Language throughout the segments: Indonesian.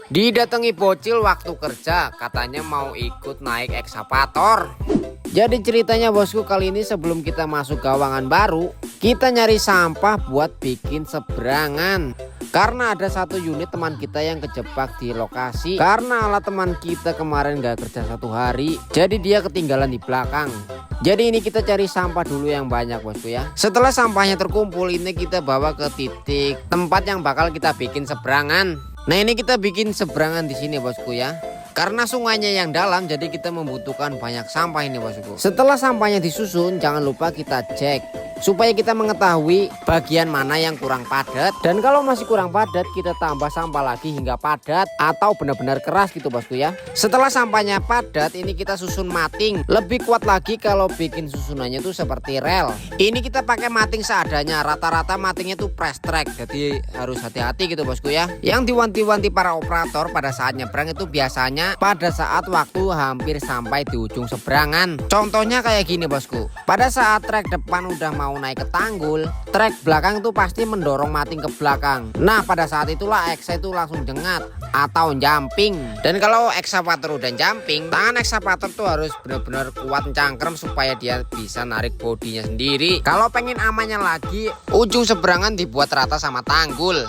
Didatangi bocil waktu kerja, katanya mau ikut naik ekskavator. Jadi ceritanya bosku, kali ini sebelum kita masuk gawangan baru, kita nyari sampah buat bikin seberangan. Karena ada satu unit teman kita yang kejebak di lokasi. Karena alat teman kita kemarin gak kerja 1 hari, jadi dia ketinggalan di belakang. Jadi ini kita cari sampah dulu yang banyak bosku ya. Setelah sampahnya terkumpul, ini kita bawa ke titik tempat yang bakal kita bikin seberangan. Nah ini kita bikin seberangan di sini bosku ya. Karena sungainya yang dalam, jadi kita membutuhkan banyak sampah ini bosku. Setelah sampahnya disusun, jangan lupa kita cek supaya kita mengetahui bagian mana yang kurang padat. Dan kalau masih kurang padat, kita tambah sampah lagi hingga padat atau benar-benar keras gitu bosku ya. Setelah sampahnya padat, ini kita susun mating. Lebih kuat lagi kalau bikin susunannya tuh seperti rel. Ini kita pakai mating seadanya. Rata-rata matingnya tuh press track, jadi harus hati-hati gitu bosku ya. Yang diwanti-wanti para operator pada saat nyebrang itu biasanya pada saat waktu hampir sampai di ujung seberangan. Contohnya kayak gini bosku. Pada saat trek depan udah mau naik ke tanggul, trek belakang itu pasti mendorong mating ke belakang. Nah pada saat itulah eksa itu langsung jengat atau jumping. Dan kalau ekskavator udah jumping, tangan ekskavator tuh harus benar-benar kuat cangkrem supaya dia bisa narik bodinya sendiri. Kalau pengen amannya lagi, ujung seberangan dibuat rata sama tanggul.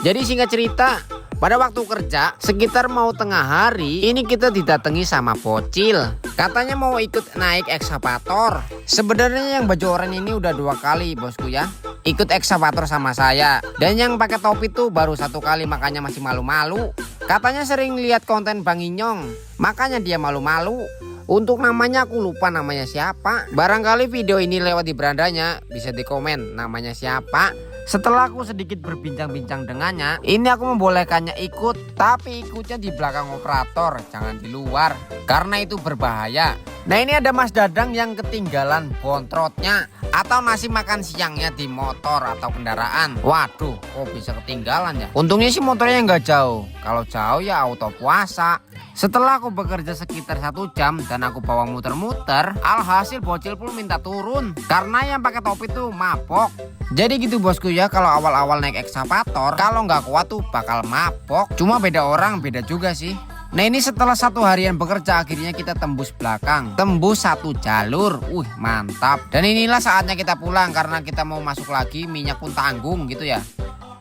Jadi singkat cerita, pada waktu kerja sekitar mau tengah hari, ini kita didatangi sama bocil. Katanya mau ikut naik ekskavator. Sebenarnya yang baju oranye ini udah 2 kali bosku ya, ikut ekskavator sama saya. Dan yang pakai topi tuh baru 1 kali, makanya masih malu-malu. Katanya sering lihat konten Bang Inyong, makanya dia malu-malu. Untuk namanya aku lupa namanya siapa. Barangkali video ini lewat di berandanya, bisa di komen namanya siapa. Setelah aku sedikit berbincang-bincang dengannya, ini aku membolehkannya ikut, tapi ikutnya di belakang operator, jangan di luar, karena itu berbahaya. Nah ini ada Mas Dadang yang ketinggalan bontrotnya atau nasi makan siangnya di motor atau kendaraan. Waduh, kok bisa ketinggalan ya? Untungnya sih motornya nggak jauh, kalau jauh ya auto puasa. Setelah aku bekerja sekitar 1 jam dan aku bawa muter-muter, alhasil bocil pun minta turun karena yang pakai topi tuh mabok. Jadi gitu bosku ya, kalau awal-awal naik ekskavator, kalau nggak kuat tuh bakal mabok. Cuma beda orang, beda juga sih. Nah ini setelah 1 harian bekerja, akhirnya kita tembus belakang, tembus 1 jalur. Mantap. Dan inilah saatnya kita pulang karena kita mau masuk lagi, minyak pun tanggung gitu ya.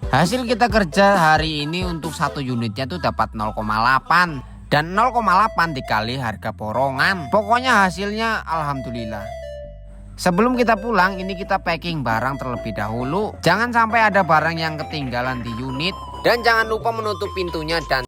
Hasil kita kerja hari ini untuk 1 unitnya tuh dapat 0,8. Dan 0,8 dikali harga borongan. Pokoknya hasilnya alhamdulillah. Sebelum kita pulang, ini kita packing barang terlebih dahulu. Jangan sampai ada barang yang ketinggalan di unit. Dan jangan lupa menutup pintunya dan